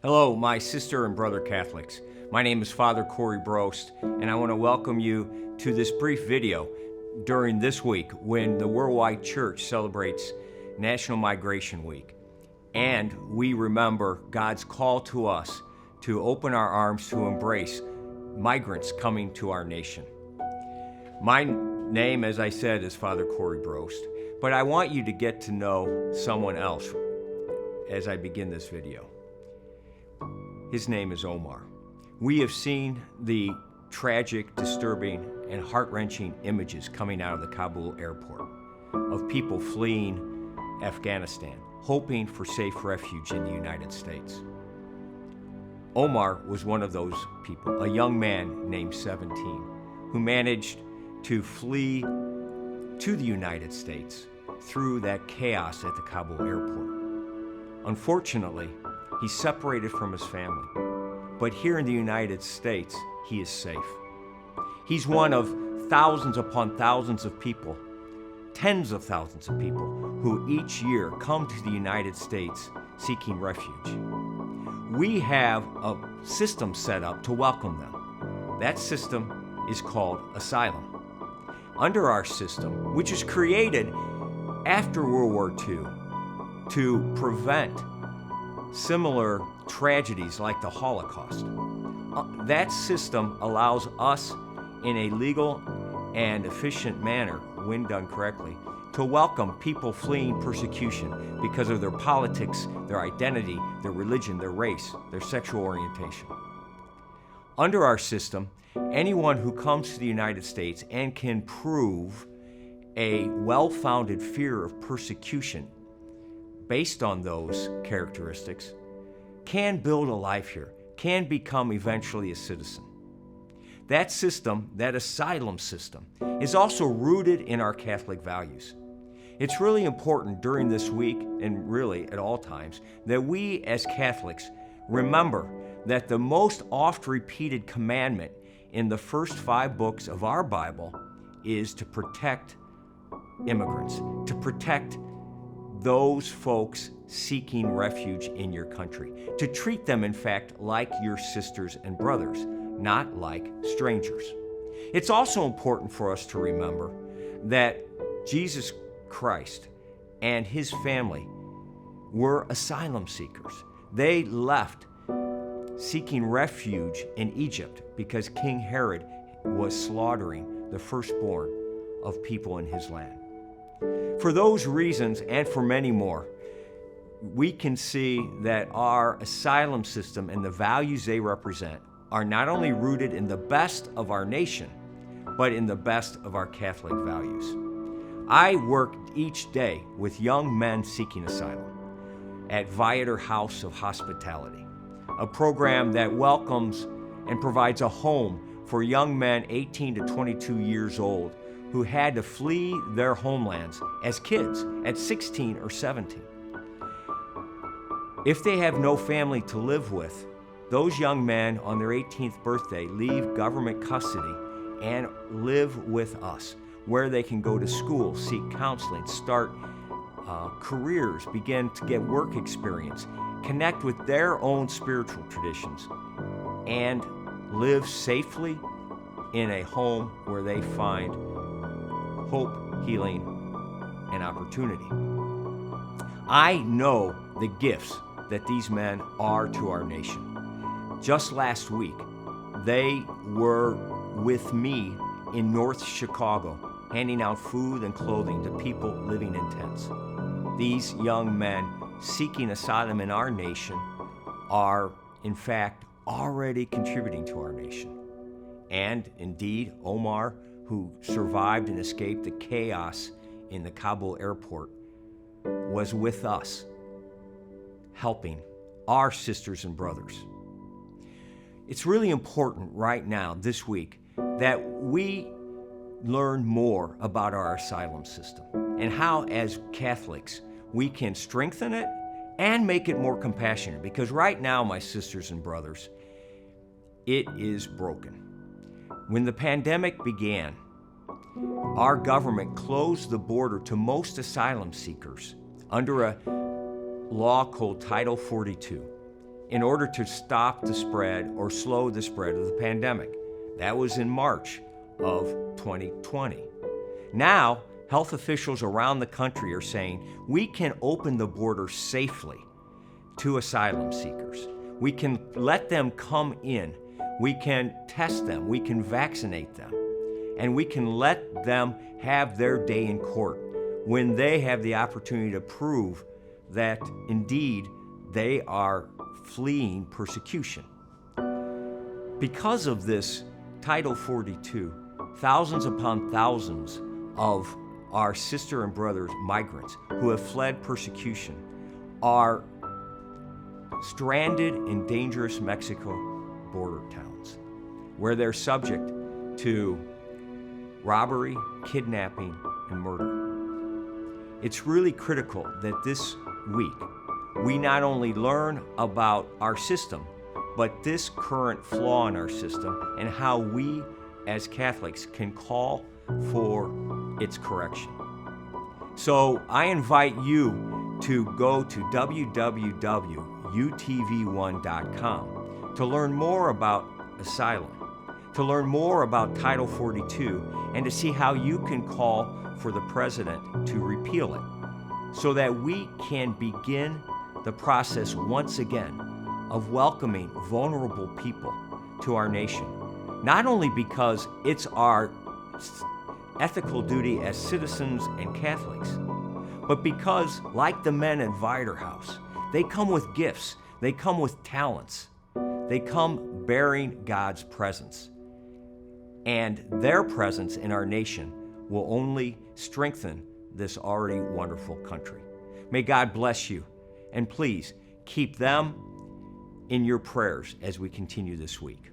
Hello, my sister and brother Catholics. My name is Father Corey Brost, and I want to welcome you to this brief video during this week when the Worldwide Church celebrates National Migration Week. And we remember God's call to us to open our arms to embrace migrants coming to our nation. My name, as I said, is Father Corey Brost, but I want you to get to know someone else as I begin this video. His name is Omar. We have seen the tragic, disturbing, and heart-wrenching images coming out of the Kabul airport of people fleeing Afghanistan, hoping for safe refuge in the United States. Omar was one of those people, a young man named 17, who managed to flee to the United States through that chaos at the Kabul airport. Unfortunately, he's separated from his family, but here in the United States, he is safe. He's one of thousands upon thousands of people, tens of thousands of people, who each year come to the United States seeking refuge. We have a system set up to welcome them. That system is called Asylum. Under our system, which was created after World War II to prevent similar tragedies like the Holocaust. That system allows us in a legal and efficient manner, when done correctly, to welcome people fleeing persecution because of their politics, their identity, their religion, their race, their sexual orientation. Under our system, anyone who comes to the United States and can prove a well-founded fear of persecution based on those characteristics, can build a life here, can become eventually a citizen. That system, that asylum system, is also rooted in our Catholic values. It's really important during this week, and really at all times, that we as Catholics remember that the most oft-repeated commandment in the first 5 books of our Bible is to protect immigrants, to protect those folks seeking refuge in your country, to treat them, in fact, like your sisters and brothers, not like strangers. It's also important for us to remember that Jesus Christ and his family were asylum seekers. They left seeking refuge in Egypt because King Herod was slaughtering the firstborn of people in his land. For those reasons, and for many more, we can see that our asylum system and the values they represent are not only rooted in the best of our nation, but in the best of our Catholic values. I work each day with young men seeking asylum at Viator House of Hospitality, a program that welcomes and provides a home for young men 18 to 22 years old who had to flee their homelands as kids at 16 or 17. If they have no family to live with, those young men on their 18th birthday leave government custody and live with us, where they can go to school, seek counseling, start careers, begin to get work experience, connect with their own spiritual traditions, and live safely in a home where they find hope, healing, and opportunity. I know the gifts that these men are to our nation. Just last week, they were with me in North Chicago, handing out food and clothing to people living in tents. These young men seeking asylum in our nation are, in fact, already contributing to our nation. And indeed, Omar, who survived and escaped the chaos in the Kabul airport, was with us, helping our sisters and brothers. It's really important right now, this week, that we learn more about our asylum system and how, as Catholics, we can strengthen it and make it more compassionate. Because right now, my sisters and brothers, it is broken. When the pandemic began, our government closed the border to most asylum seekers under a law called Title 42. in order to stop the spread or slow the spread of the pandemic. That was in March of 2020. Now, health officials around the country are saying we can open the border safely to asylum seekers. We can let them come in. We can test them. We can vaccinate them. And we can let them have their day in court when they have the opportunity to prove that indeed they are fleeing persecution. Because of this Title 42, thousands upon thousands of our sister and brothers, migrants, who have fled persecution, are stranded in dangerous Mexico border towns, where they're subject to robbery, kidnapping, and murder. It's really critical that this week we not only learn about our system, but this current flaw in our system and how we as Catholics can call for its correction. So I invite you to go to www.utv1.com to learn more about Asylum, to learn more about Title 42, and to see how you can call for the President to repeal it, so that we can begin the process once again of welcoming vulnerable people to our nation, not only because it's our ethical duty as citizens and Catholics, but because, like the men at Vider House, they come with gifts, they come with talents, they come bearing God's presence. And their presence in our nation will only strengthen this already wonderful country. May God bless you, and please keep them in your prayers as we continue this week.